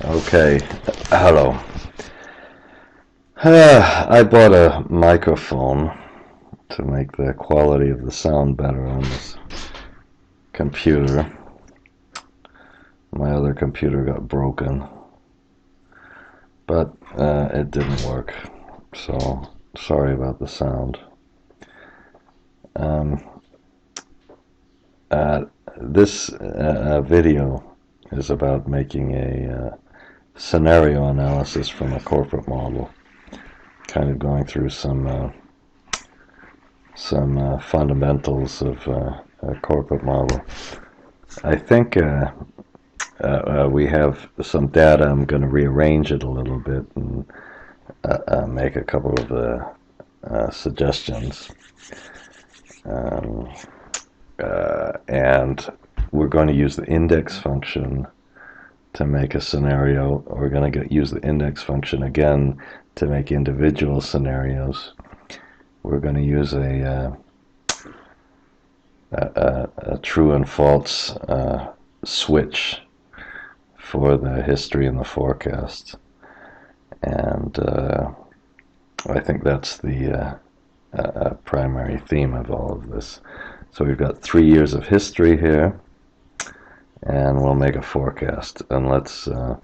Okay, hello. I bought a microphone to make the quality of the sound better on this computer. My other computer got broken, but it didn't work, so sorry about the sound. This video is about making a scenario analysis from a corporate model, kind of going through some fundamentals of a corporate model. I think we have some data. I'm going to rearrange it a little bit and make a couple of suggestions. And we're going to use the index function to make a scenario. We're going to use the index function again to make individual scenarios. We're going to use a true and false switch for the history and the forecast. And I think that's the primary theme of all of this. So we've got 3 years of history here, and we'll make a forecast. And let's kind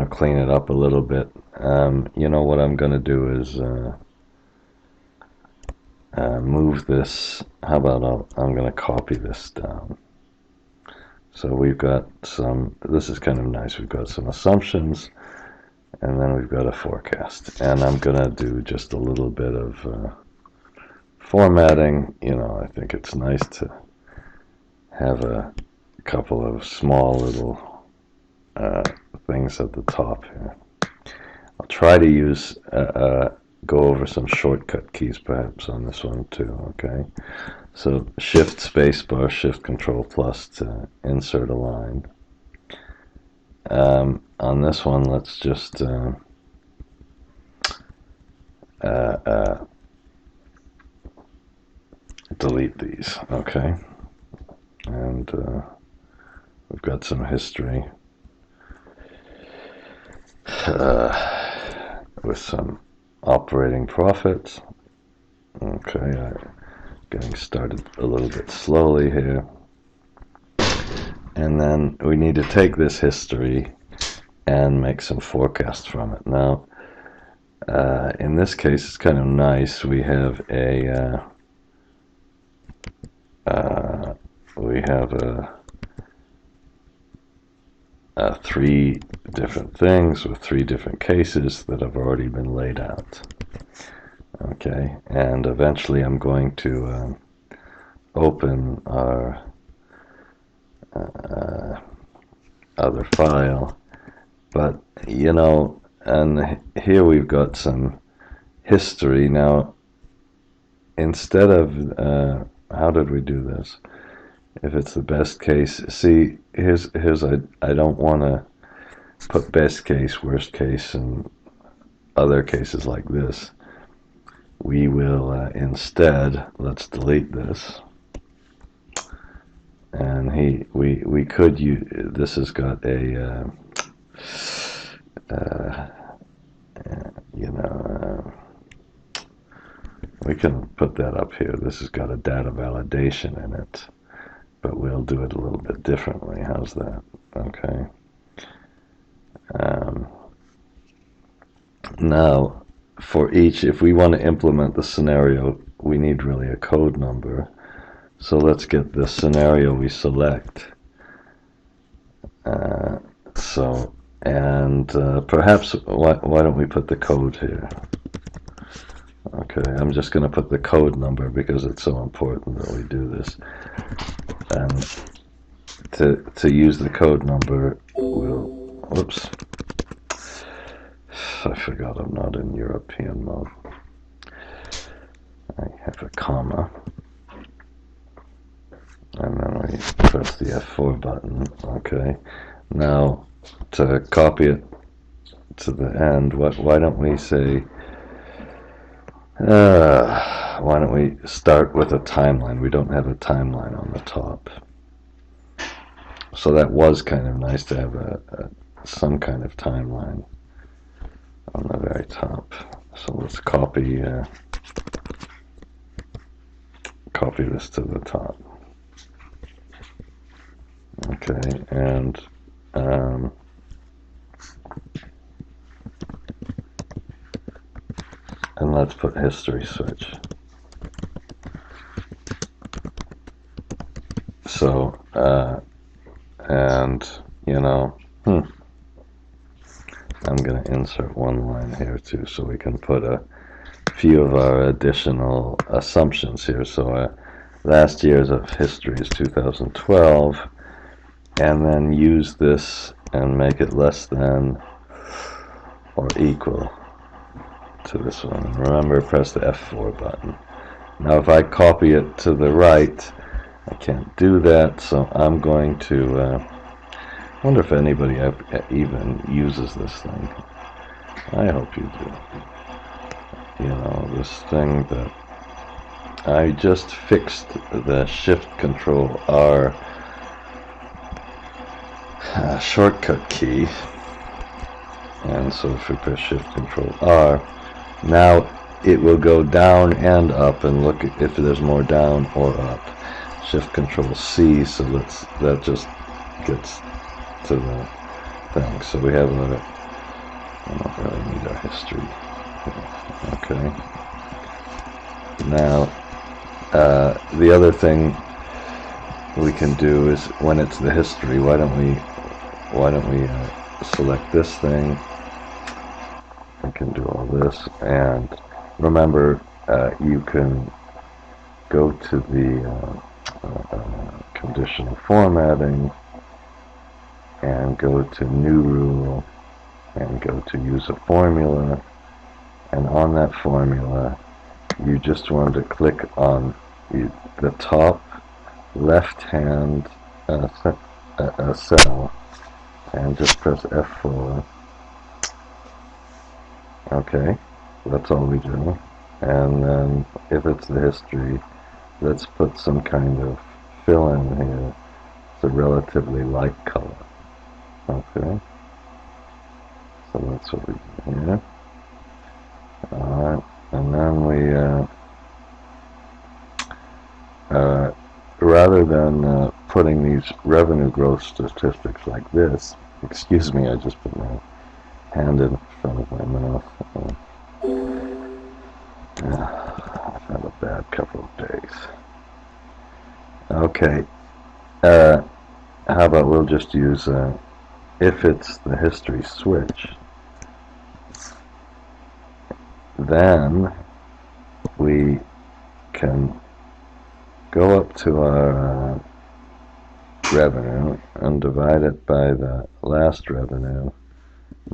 of clean it up a little bit. You know what I'm going to do is move this. How about I'm going to copy this down. So we've got some, this is kind of nice, we've got some assumptions, and then we've got a forecast. And I'm going to do just a little bit of formatting. You know, I think it's nice to have a couple of small little things at the top here. I'll try to use go over some shortcut keys perhaps on this one too. Okay, so Shift Spacebar, Shift Control Plus to insert a line. On this one, let's just delete these. Okay, and we've got some history with some operating profits. Okay, getting started a little bit slowly here. And then we need to take this history and make some forecasts from it. Now, in this case, it's kind of nice. We have a three different things with 3 different cases that have already been laid out. Okay, and eventually I'm going to open our other file, but you know, and here we've got some history. Now, instead of how did we do this? If it's the best case, see, here's I don't want to put best case, worst case, and other cases like this. We will instead, let's delete this. And we could use, this has got a you know, we can put that up here. This has got a data validation in it, but we'll do it a little bit differently. How's that? Okay. Now, for each, if we want to implement the scenario, we need really a code number. So let's get the scenario we select. Perhaps, why don't we put the code here? Okay, I'm just going to put the code number because it's so important that we do this. And to use the code number, we'll, whoops, I forgot I'm not in European mode. I have a comma. And then we press the F4 button. Okay. Now, to copy it to the end, why don't we say, why don't we start with a timeline? We don't have a timeline on the top. So that was kind of nice to have some kind of timeline on the very top. So let's copy this to the top. Okay, and let's put history switch. So and you know, I'm going to insert one line here too, so we can put a few of our additional assumptions here. So last year's of history is 2012, and then use this and make it less than or equal to this one. And remember, press the F4 button. Now if I copy it to the right, I can't do that, so I'm going to I wonder if anybody even uses this thing. I hope you do. You know, this thing that I just fixed the Shift Control R shortcut key, and so if we press Shift Control R, now it will go down and up and look if there's more down or up. Shift Control C, so that just gets to the thing. So we have another. I don't really need our history. Okay. Now, the other thing we can do is when it's the history, why don't we select this thing? I can do all this, and remember, you can go to the conditional formatting and go to new rule and go to use a formula, and on that formula you just want to click on the top left hand cell and just press F4. Okay, that's all we do. And then if it's the history, let's put some kind of fill in here. It's a relatively light color. Okay, so that's what we do here. Alright, and then we rather than putting these revenue growth statistics like this, excuse me, I just put my hand in front of my mouth. I've had a bad couple of days. Okay, how about we'll just use if it's the history switch, then we can go up to our revenue and divide it by the last revenue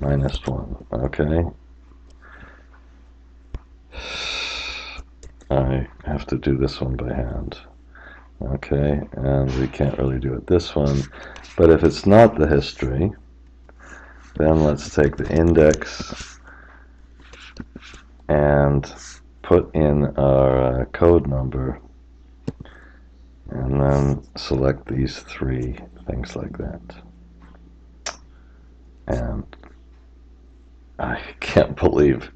minus 1. Okay, I have to do this one by hand. Okay, and we can't really do it this one, but if it's not the history, then let's take the index and put in our code number, and then select these three things like that. And I can't believe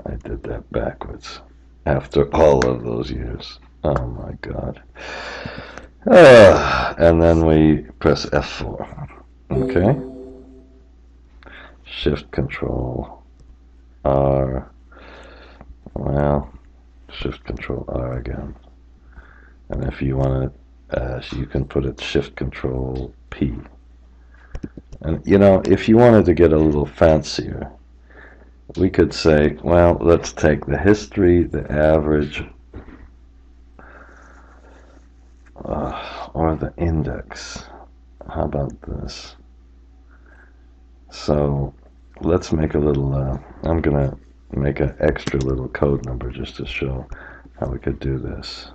I did that backwards after all of those years. Oh my God. And then we press F4. Okay. Shift Control R. Well, Shift Control R again. And if you want to, you can put it Shift Control P. And you know, if you wanted to get a little fancier, we could say, well, let's take the history, the average, or the index. How about this? So let's make a little, I'm going to make an extra little code number just to show how we could do this.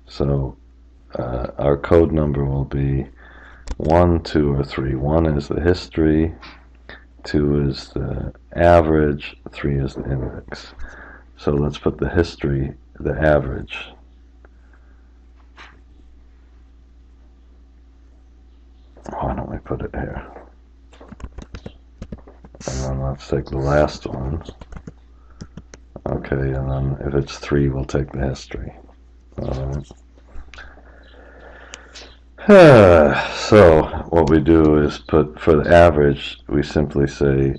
So our code number will be 1, 2, or 3. 1 is the history, 2 is the average, 3 is the index. So let's put the history, the average. Why don't we put it here? And then let's take the last one. Okay, and then if it's 3, we'll take the history. Alright. So what we do is put, for the average, we simply say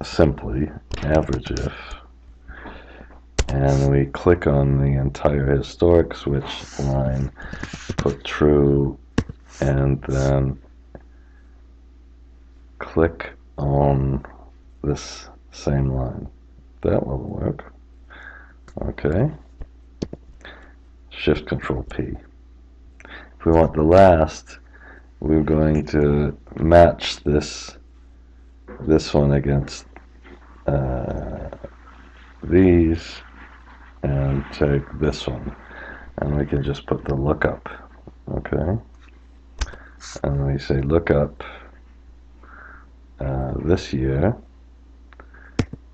simply average if, and we click on the entire historic switch line, put true, and then click on this same line. That will work. Okay. Shift Control P. If we want the last, we're going to match this one against these and take this one, and we can just put the lookup. Okay, and we say lookup this year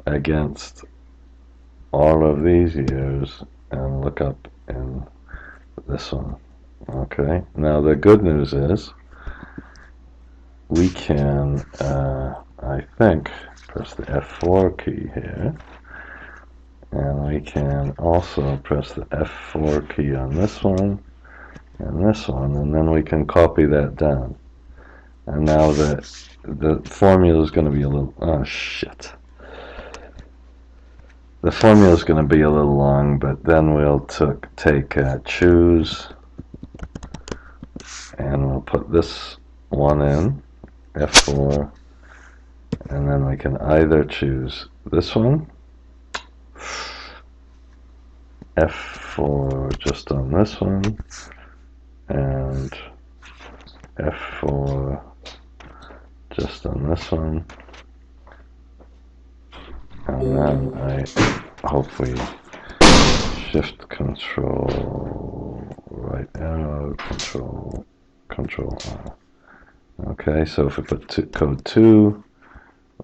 against all of these years and look up in this one. Okay, now the good news is we can I think press the F4 key here, and we can also press the F4 key on this one and this one, and then we can copy that down. And now the formula is going to be a little, oh shit, the formula is going to be a little long, but then we'll take choose, and we'll put this one in F4, and then we can either choose this one, F4 just on this one, and F4 just on this one, and then I hopefully shift control right arrow control R. Okay, so if we put code 2,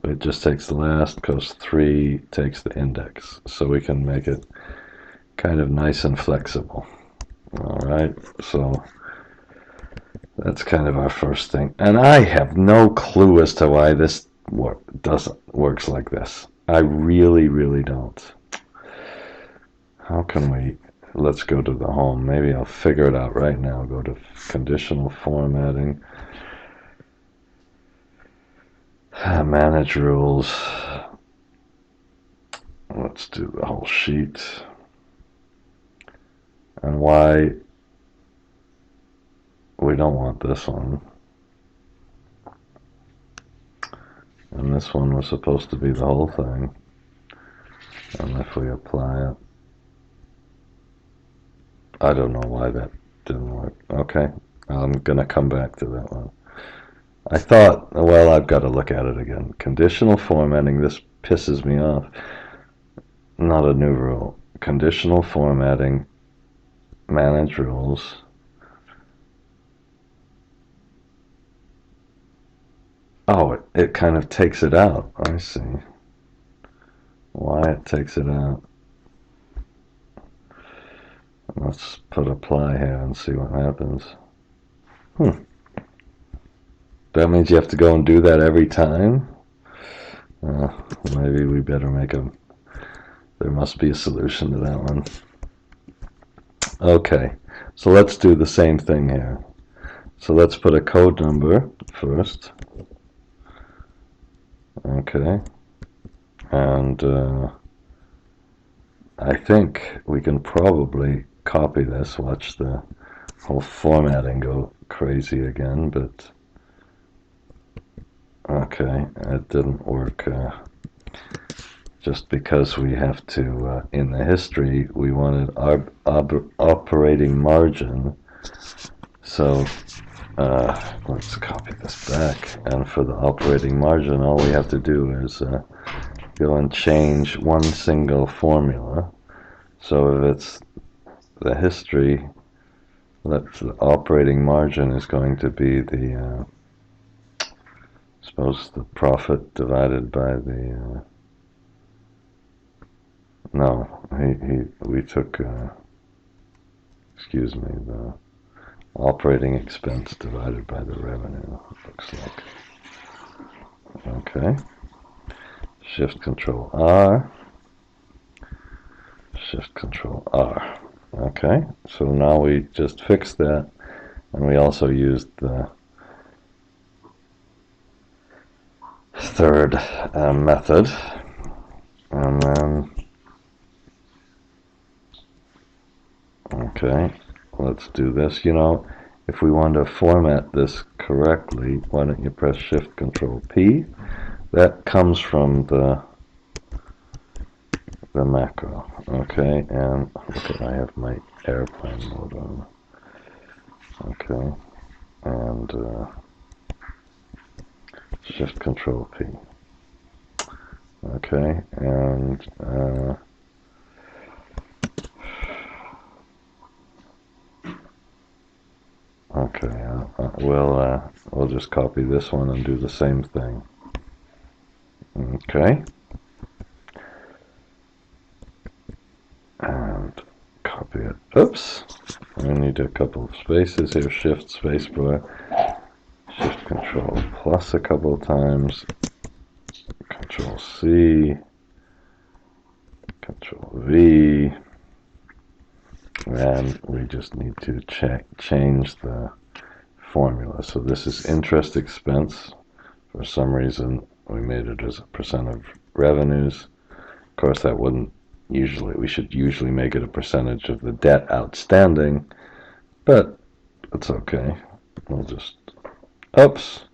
it just takes the last, code 3 takes the index, so we can make it kind of nice and flexible. Alright, so that's kind of our first thing. And I have no clue as to why this works like this. I really, really don't. How can we... Let's go to the home. Maybe I'll figure it out right now. Go to Conditional Formatting. Manage Rules. Let's do the whole sheet. And why we don't want this one. And this one was supposed to be the whole thing. And if we apply it, I don't know why that didn't work. Okay, I'm gonna come back to that one. I thought, well, I've got to look at it again. Conditional formatting, this pisses me off. Not a new rule. Conditional formatting, manage rules. Oh, it kind of takes it out. I see why it takes it out. Let's put apply here and see what happens. That means you have to go and do that every time? Maybe we better make there must be a solution to that one. Okay, so let's do the same thing here. So let's put a code number first. Okay, and I think we can probably copy this. Watch the whole formatting go crazy again, but okay, it didn't work. Just because we have to, in the history, we wanted our operating margin. So let's copy this back. And for the operating margin, all we have to do is go and change one single formula. So if it's the history, the operating margin is going to be the, suppose the profit divided by the, no, we took, excuse me, operating expense divided by the revenue, looks like. Okay. Shift Control R. Shift Control R. Okay, so now we just fixed that, and we also used the third method, and then okay, let's do this. You know, if we want to format this correctly, why don't you press Shift Control P? That comes from the macro. Okay, and okay, I have my airplane mode on. Okay, and Shift Control P. Okay, and okay, we'll just copy this one and do the same thing. Okay, and copy it. Oops, I need a couple of spaces here. Shift spacebar, Shift Control plus a couple of times, Control C, Control V, and we just need to change the formula. So this is interest expense. For some reason, we made it as a percent of revenues. Of course, that wouldn't usually, we should usually make it a percentage of the debt outstanding, but it's okay. We'll just, oops.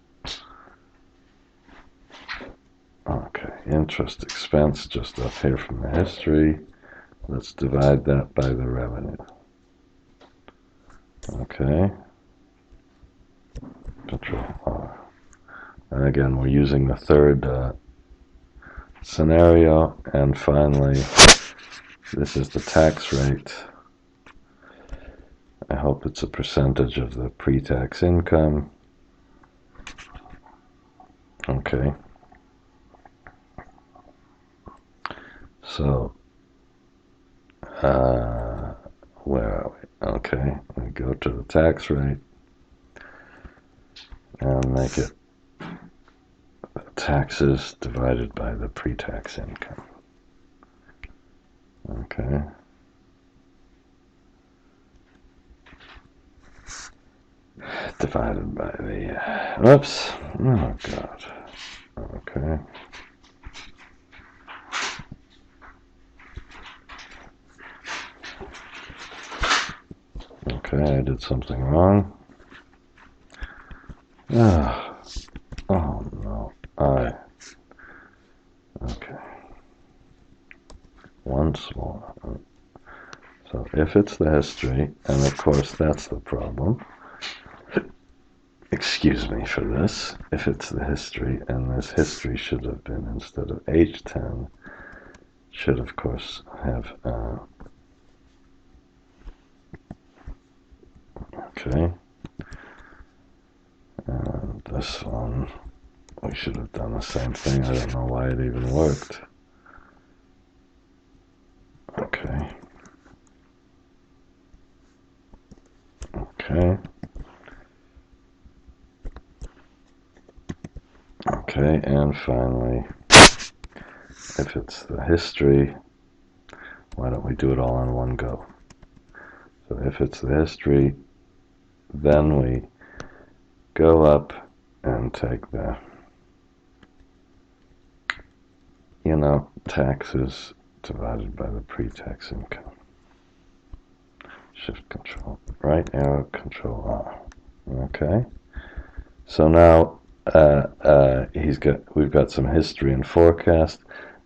Okay, interest expense just up here from the history. Let's divide that by the revenue. Okay. Control R. And again, we're using the third scenario. And finally, this is the tax rate. I hope it's a percentage of the pre-tax income. Okay. So, where are we? Okay, we go to the tax rate and make it taxes divided by the pre-tax income. Okay. Divided by the, whoops, oh God. Okay. Okay, I did something wrong. Oh no, okay. Once more. So if it's the history, and of course that's the problem. Excuse me for this. If it's the history, and this history should have been, instead of H10, should of course have, okay. And this one, we should have done the same thing. I don't know why it even worked. Okay. Okay. Okay, and finally, if it's the history, why don't we do it all in one go? So if it's the history, then we go up and take the, taxes divided by the pre-tax income. Shift Control, right arrow, Control R. Okay. So now we've got some history and forecast.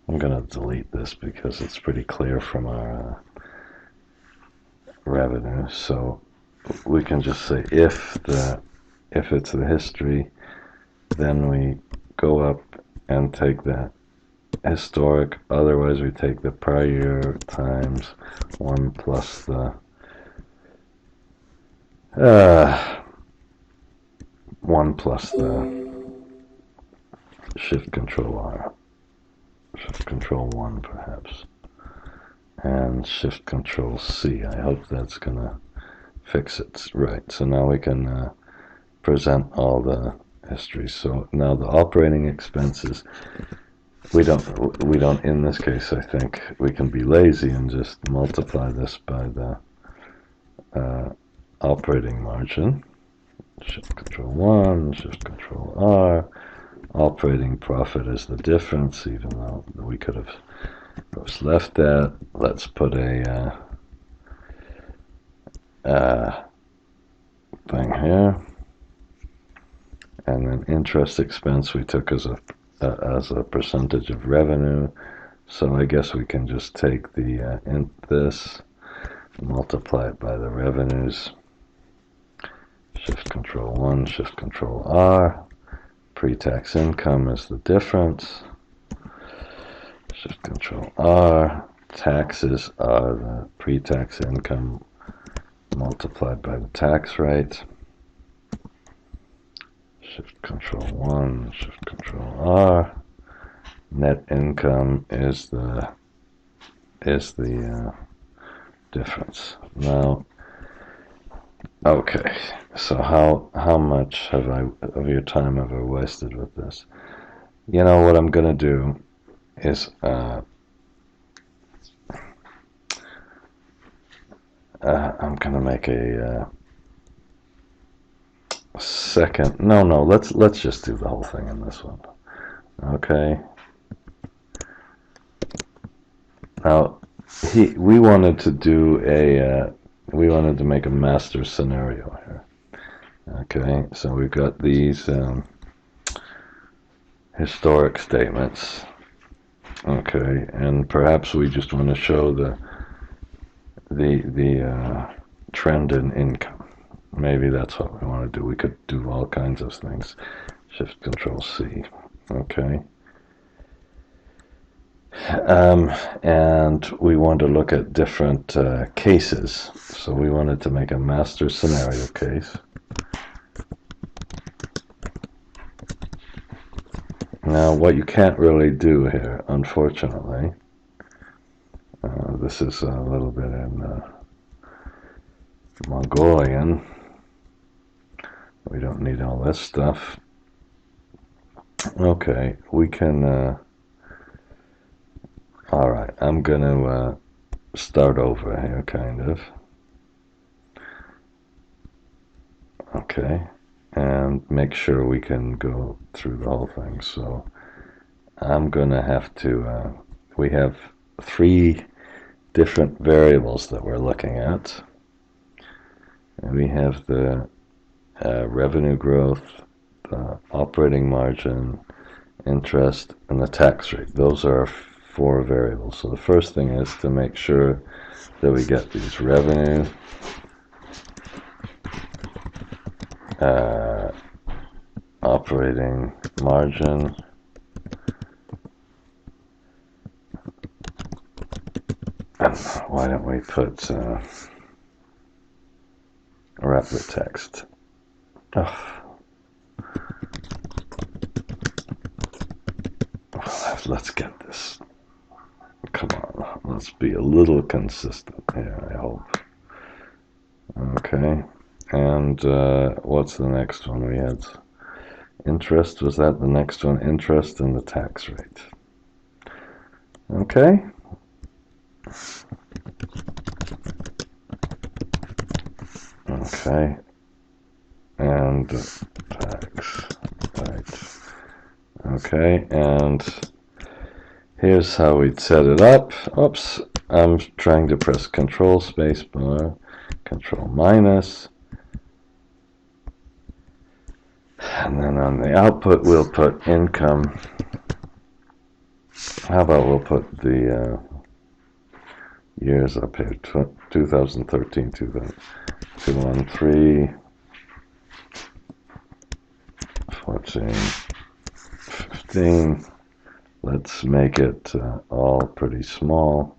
I'm going to delete this because it's pretty clear from our revenue. So we can just say if it's the history, then we go up and take that historic. Otherwise, we take the prior year times 1 plus the 1 plus the Shift Control R, Shift Control 1 perhaps, and Shift Control C. I hope that's gonna fix it. Right, so now we can present all the history. So now the operating expenses, we don't in this case, I think we can be lazy and just multiply this by the operating margin. Shift Control 1, Shift Control R. Operating profit is the difference, even though we could have just left that. Let's put a thing here, and then interest expense we took as a percentage of revenue. So I guess we can just take the this, multiply it by the revenues. Shift Control 1, Shift Control R. Pre-tax income is the difference. Shift Control R. Taxes are the pre-tax income multiplied by the tax rate. Shift Control 1, Shift Control R. Net income is the difference. Now, okay, so how much of your time have I wasted with this? You know what I'm gonna do is I'm gonna make a second. No, let's just do the whole thing in this one. Okay. Now we wanted to do we wanted to make a master scenario here. Okay, so we've got these historic statements. Okay, and perhaps we just want to show the trend in income. Maybe that's what we want to do. We could do all kinds of things. Shift Control C. Okay. And we want to look at different cases. So we wanted to make a master scenario case. Now, what you can't really do here, unfortunately, this is a little bit in Mongolian. We don't need all this stuff. Okay, we can... Alright, I'm going to start over here, kind of. Okay, and make sure we can go through the whole thing. So I'm going to have to... we have 3 different variables that we're looking at. And we have the revenue growth, the operating margin, interest, and the tax rate. Those are 4 variables. So the first thing is to make sure that we get these revenue, operating margin, and why don't we put wrap the text. Let's get this. Come on, let's be a little consistent here, I hope. Okay, and what's the next one we had? Interest, was that the next one? Interest and the tax rate. Okay. Okay, and tax rate. Okay, and here's how we'd set it up. Oops, I'm trying to press Control spacebar, Control minus, and then on the output we'll put income. How about we'll put the years up here, 2013, 2013, 14, 15. Let's make it all pretty small.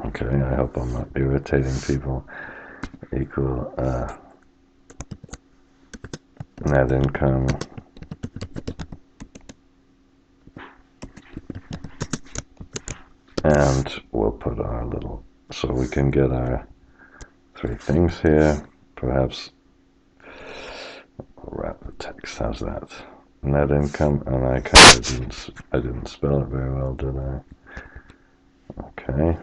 Okay, I hope I'm not irritating people. Equal net income. And we'll put our little So we can get our three things here. Perhaps I'll wrap the text. How's that? Net income, and I didn't spell it very well, did I? Okay.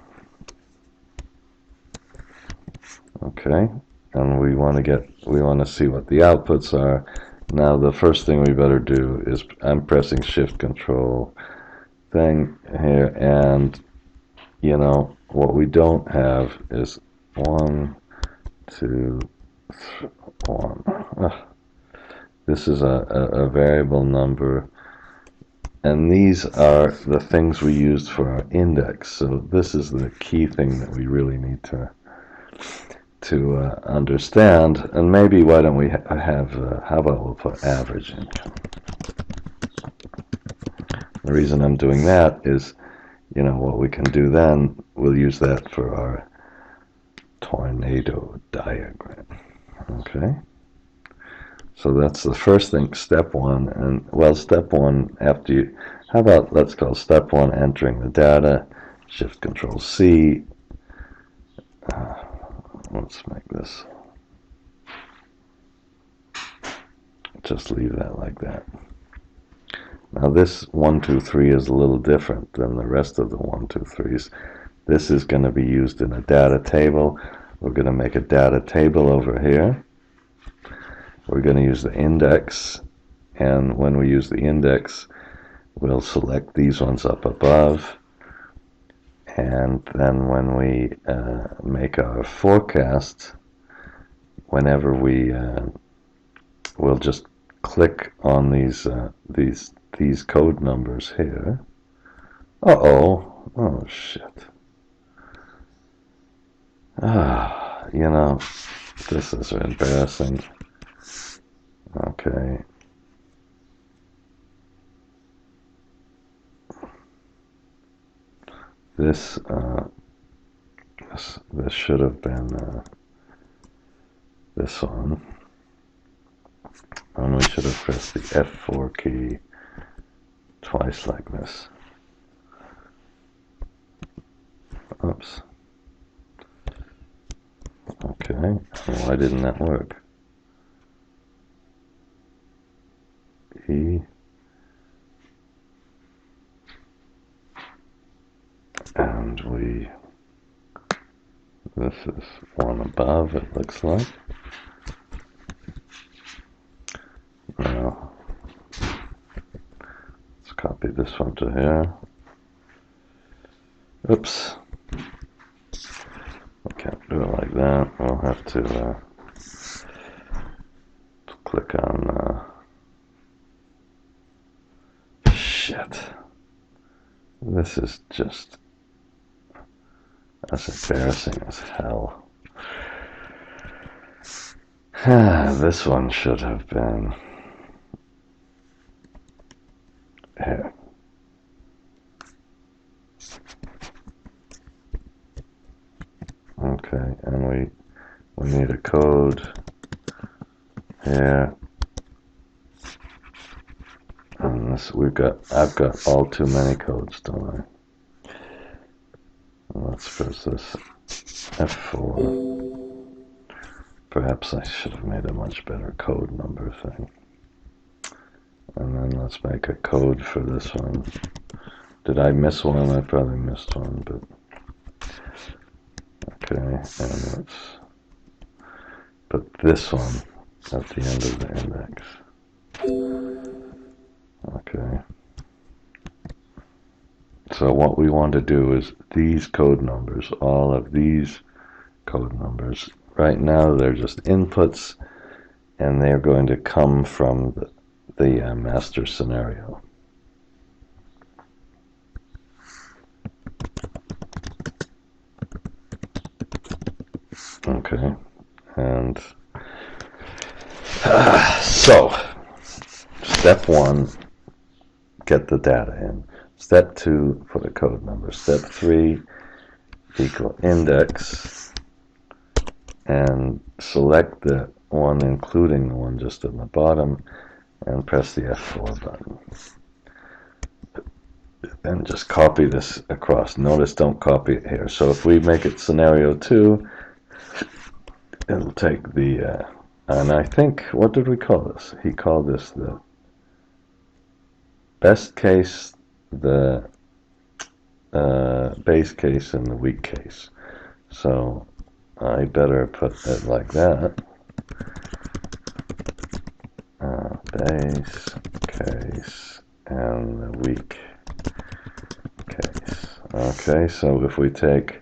Okay. And we want to see what the outputs are. Now the first thing we better do is I'm pressing Shift Control thing here, and you know what we don't have is 1, 2, 3, 1. This is a variable number, and these are the things we used for our index. So this is the key thing that we really need to understand. And maybe why don't we have how about we'll put average income. The reason I'm doing that is, you know, what we can do then, we'll use that for our tornado diagram. Okay. So that's the first thing, step one. And well, step one, after you, how about let's call step one entering the data, Shift Control C. Let's make this, just leave that like that. Now this 1, 2, 3 is a little different than the rest of the 1, 2, 3s. This is going to be used in a data table. We're going to make a data table over here. We're going to use the index, and when we use the index, we'll select these ones up above, and then when we make our forecast, whenever we'll just click on these code numbers here. Oh shit. You know, this is embarrassing. Okay. This should have been this one. And we should have pressed the F4 key twice like this. Oops. Okay. Why didn't that work? E. And this is one above, it looks like. Now, let's copy this one to here. Oops. We can't do it like that. We'll have to click on shit. This is just as embarrassing as hell. This one should have been here. Okay, and we need a code here. And this I've got all too many codes, don't I? Let's press this F4. Perhaps I should have made a much better code number thing. And then let's make a code for this one. Did I miss one? I probably missed one, but okay, and let's put this one at the end of the index. Okay. So what we want to do is these code numbers, all of these code numbers, right now they're just inputs, and they're going to come from the master scenario. Okay, and so step one, get the data in. Step two, put a code number. Step three, equal index, and select the one including the one just in the bottom, and press the F4 button. and just copy this across. Notice don't copy it here. So if we make it scenario 2, it'll take the, and I think, what did we call this? He called this the best case, the base case, and the weak case. So I better put it like that. Base case and the weak case. Okay, so if we take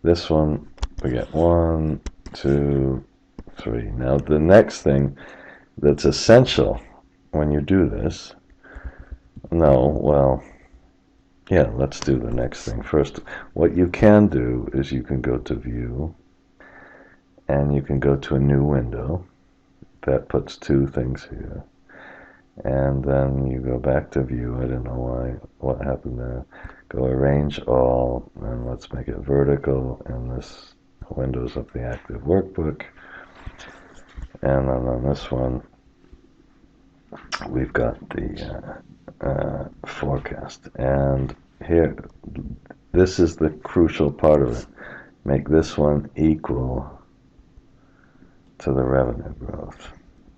this one, we get 1, 2, 3. Now the next thing that's essential when you do this, yeah, let's do the next thing first. What you can do is you can go to View, and you can go to a new window. That puts 2 things here. And then you go back to View. I don't know what happened there. Go Arrange All, and let's make it vertical. And this window's of the active workbook. And then on this one, we've got the forecast. And here, this is the crucial part of it. Make this one equal to the revenue growth.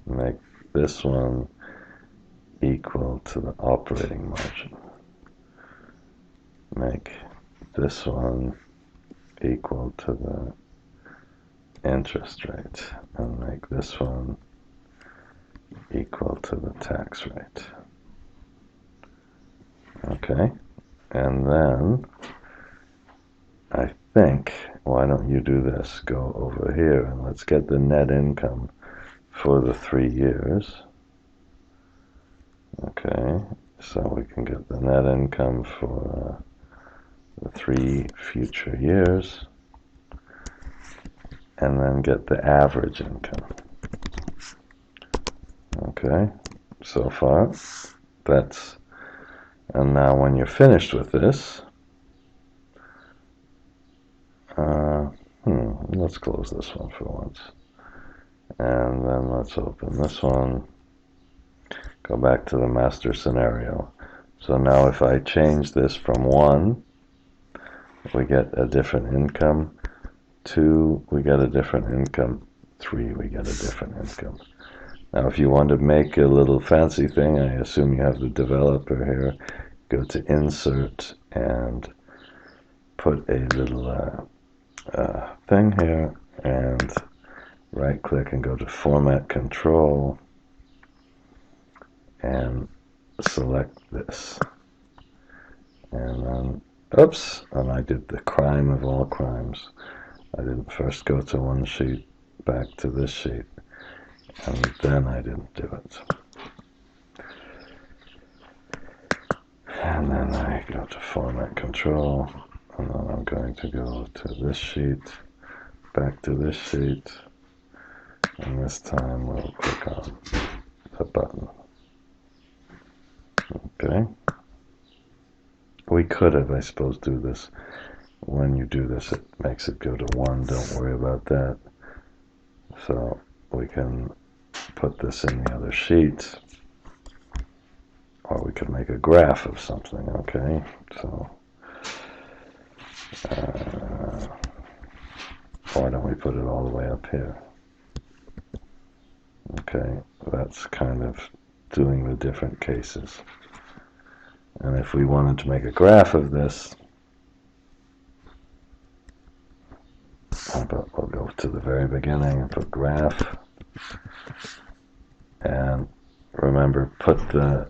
Make this one equal to the operating margin. Make this one equal to the interest rate, and make this one equal to the tax rate. Okay, and then I think, why don't you do this? Go over here and let's get the net income for the 3 years. Okay, so we can get the net income for the 3 future years, and then get the average income. Okay, so far that's, and now when you're finished with this, let's close this one for once, and then let's open this one, go back to the master scenario. So now if I change this from 1, we get a different income, 2, we get a different income, 3, we get a different income. Now if you want to make a little fancy thing, I assume you have the developer here, go to Insert and put a little thing here, and right click and go to Format Control and select this. And then, oops, and I did the crime of all crimes. I didn't first go to one sheet, back to this sheet, and then I didn't do it. And then I go to Format Control, and then I'm going to go to this sheet, back to this sheet, and this time we'll click on the button. Okay. We could have, I suppose, do this. When you do this, it makes it go to 1. Don't worry about that. So we can put this in the other sheet, or we could make a graph of something. Okay, so why don't we put it all the way up here? Okay, that's kind of doing the different cases. And if we wanted to make a graph of this, but we'll go to the very beginning and put graph, and remember, put the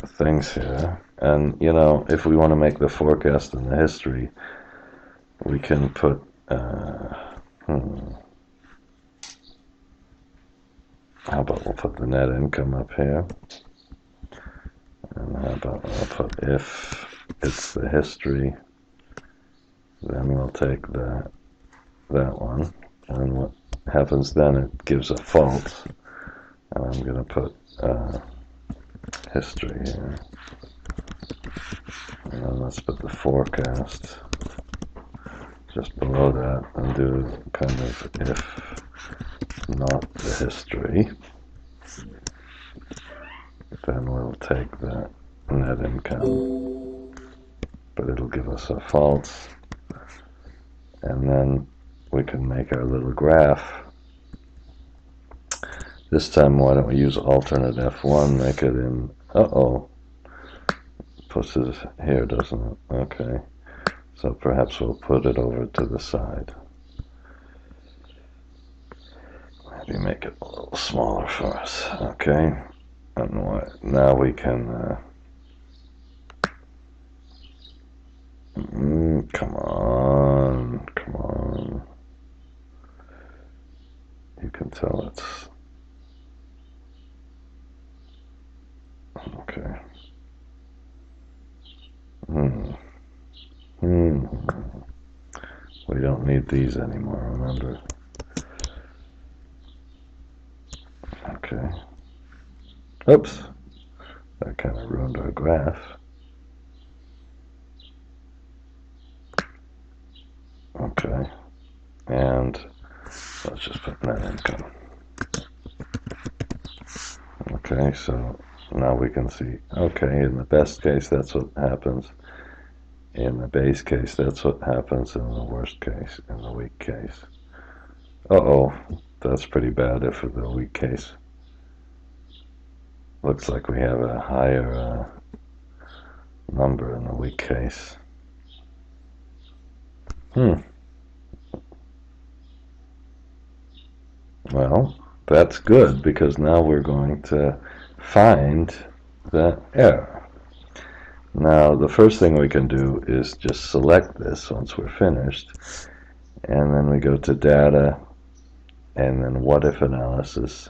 things here. And you know, if we want to make the forecast and the history, we can put how about we'll put the net income up here, and how about we'll put, if it's the history, then we'll take that one, and what happens then, it gives a false, and I'm going to put history here, and then let's put the forecast just below that, and do kind of if not the history. then we'll take the net income, but it'll give us a false. And then we can make our little graph. This time, why don't we use alternate F1, make it in, puts it here, doesn't it? Okay, so perhaps we'll put it over to the side. Maybe make it a little smaller for us, okay? And now we can, come on. You can tell it's, okay. We don't need these anymore, remember? Okay. Oops. That kind of ruined our graph. Okay. And let's just put net income. Okay, so now we can see, okay, in the best case, that's what happens. In the base case, that's what happens. In the worst case, in the weak case. That's pretty bad if the weak case. Looks like we have a higher number in the weak case. Well, that's good, because now we're going to find the error. Now, the first thing we can do is just select this once we're finished, and then we go to Data, and then What If Analysis,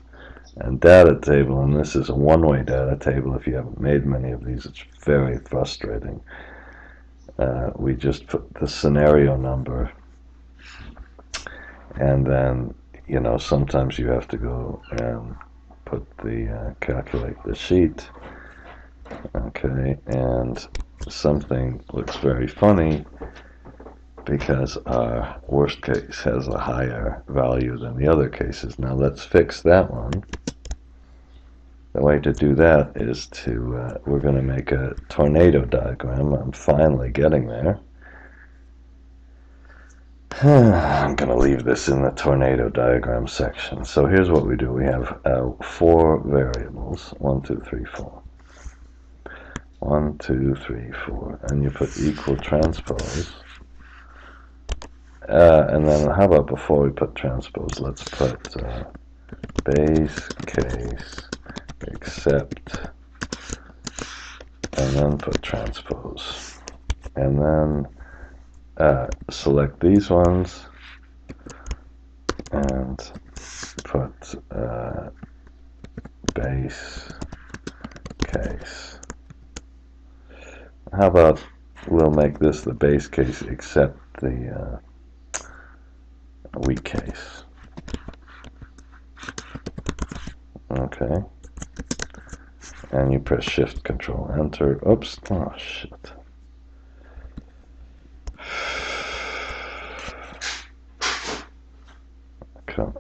and Data Table, and this is a one-way data table. If you haven't made many of these, it's very frustrating. We just put the scenario number, and then, you know, sometimes you have to go and put the, calculate the sheet. Okay, and something looks very funny because our worst case has a higher value than the other cases. Now let's fix that one. The way to do that is to, we're going to make a tornado diagram. I'm finally getting there. I'm going to leave this in the tornado diagram section. So here's what we do. We have 4 variables, 1, 2, 3, 4. 1, 2, 3, 4, and you put equal transpose. And then how about before we put transpose, let's put base case except, and then put transpose. And then select these ones and put base case. How about we'll make this the base case except the weak case. Okay. And you press Shift Control Enter. Oops. Oh shit.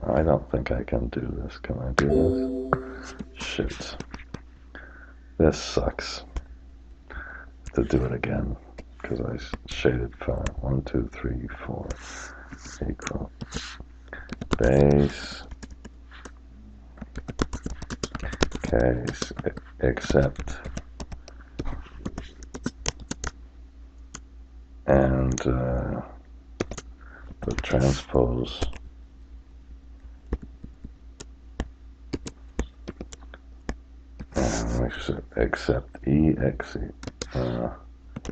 I don't think I can do this. Can I do this? Shoot. This sucks. To do it again, because I shaded fine. 1, 2, 3, 4 equal base case except, and the transpose, and except exe.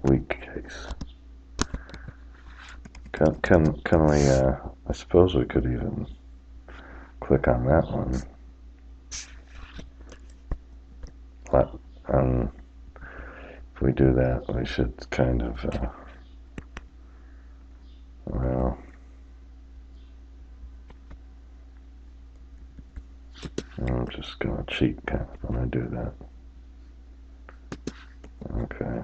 Weak case. Can we, I suppose we could even click on that one. If we do that, we should kind of, well, I'm just going to cheat kind of when I do that. Okay.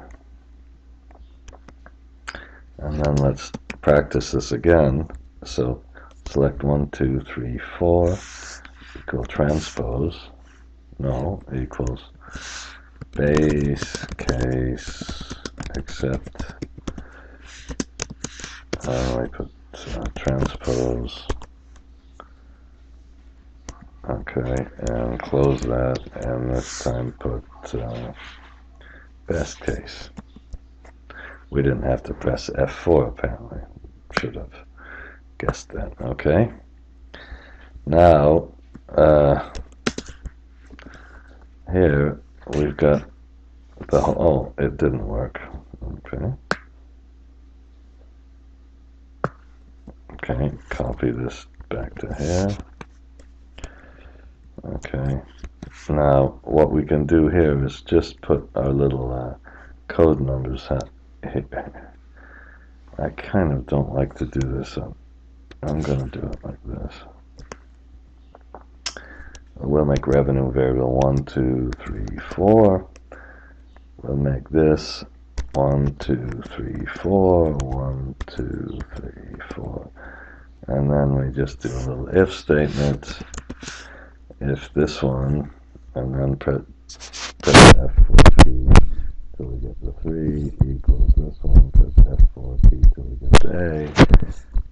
And then let's practice this again. So select 1, 2, 3, 4 equal transpose. No, equals base case except I put transpose. Okay, and close that, and this time put best case. We didn't have to press F4 apparently. Should have guessed that. Okay. Now, here we've got the oh, it didn't work. Okay. Okay, copy this back to here. Okay. Now, what we can do here is just put our little code numbers here. I kind of don't like to do this, so I'm going to do it like this. We'll make revenue variable 1, 2, 3, 4. We'll make this 1, 2, 3, 4, 1, 2, 3, 4. And then we just do a little if statement. If this one, and then press F4 key till we get the 3 equals this one, press F4 key till we get the A.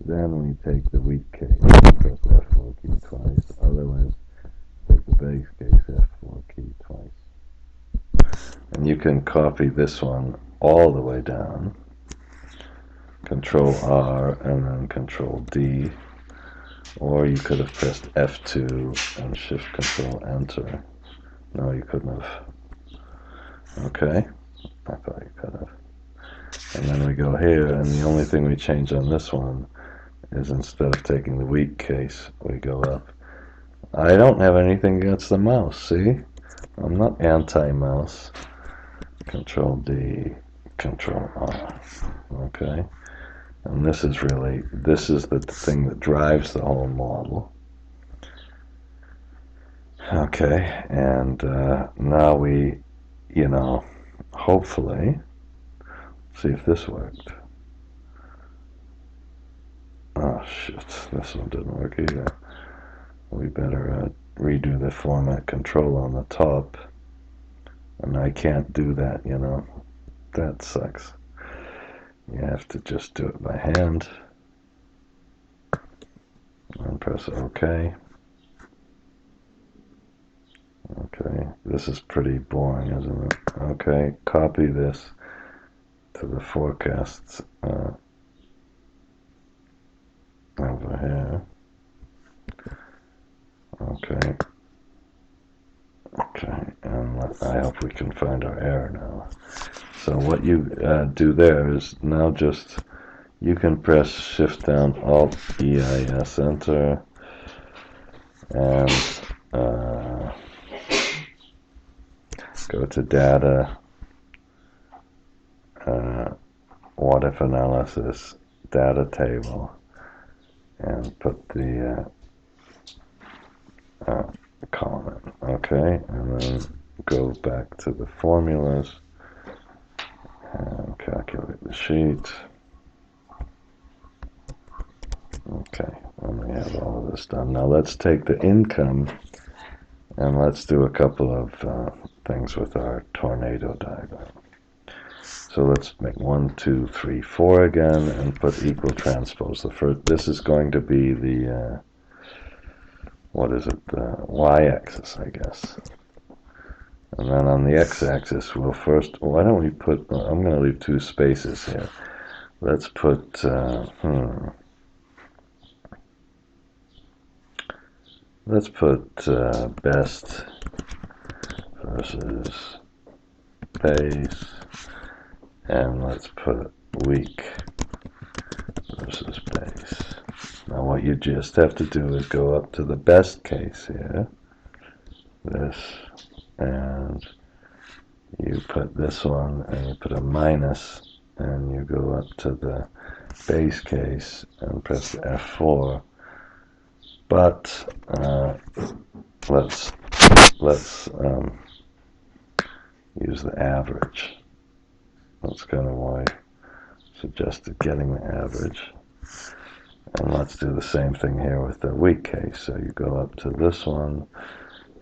Then we take the weak case and press F4 key twice. Otherwise, take the base case F4 key twice. And you can copy this one all the way down. Control R and then Control D. Or you could have pressed F2 and Shift Control Enter. No, you couldn't have. Okay, I thought you could have. And then we go here, and the only thing we change on this one is instead of taking the weak case, we go up. I don't have anything against the mouse, see? I'm not anti-mouse. Control D, Control R. Okay. And this is the thing that drives the whole model. Okay, and now we, hopefully, see if this worked. Oh shit, this one didn't work either. We better redo the format control on the top. And I can't do that, That sucks. You have to just do it by hand. And press OK. Okay, this is pretty boring, isn't it? Okay, copy this to the forecasts over here. Okay. Okay, and I hope we can find our error now. So what you do there is now just, you can press Shift down Alt EIS Enter, and go to Data, What If Analysis, Data Table, and put the column in. Okay, and then go back to the formulas and calculate the sheet. Okay, and we have all of this done. Now let's take the income and let's do a couple of things with our tornado diagram. So let's make 1, 2, 3, 4 again and put equal transpose. The first, this is going to be the what is it? The y-axis, I guess. And then on the x-axis, we'll first. Why don't we put? I'm going to leave 2 spaces here. Let's put. Let's put best versus base, and let's put weak versus base. Now what you just have to do is go up to the best case here, this, and you put this one, and you put a minus, and you go up to the base case and press F4. But let's use the average. That's kind of why I suggested getting the average. And let's do the same thing here with the weak case. So you go up to this one,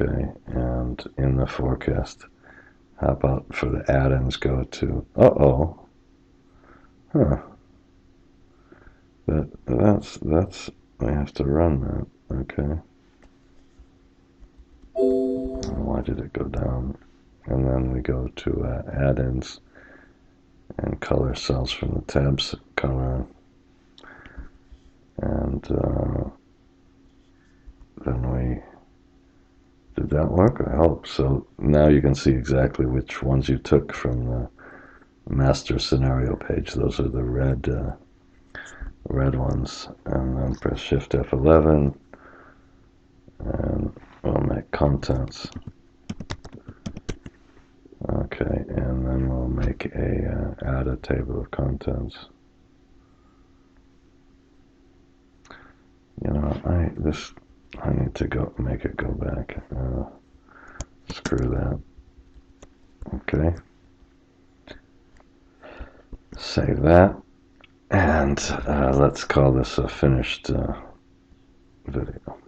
Okay, and in the forecast, how about for the add-ins go to, huh, that's, I have to run that, okay. Why did it go down? And then we go to add-ins and color cells from the tabs color, and then we did that work? I hope so. Now you can see exactly which ones you took from the master scenario page. Those are the red ones. And then press Shift F11, and we'll make contents. Okay, and then we'll make add a table of contents. You know, I need to make it go back. Screw that. Okay. Save that. And let's call this a finished video.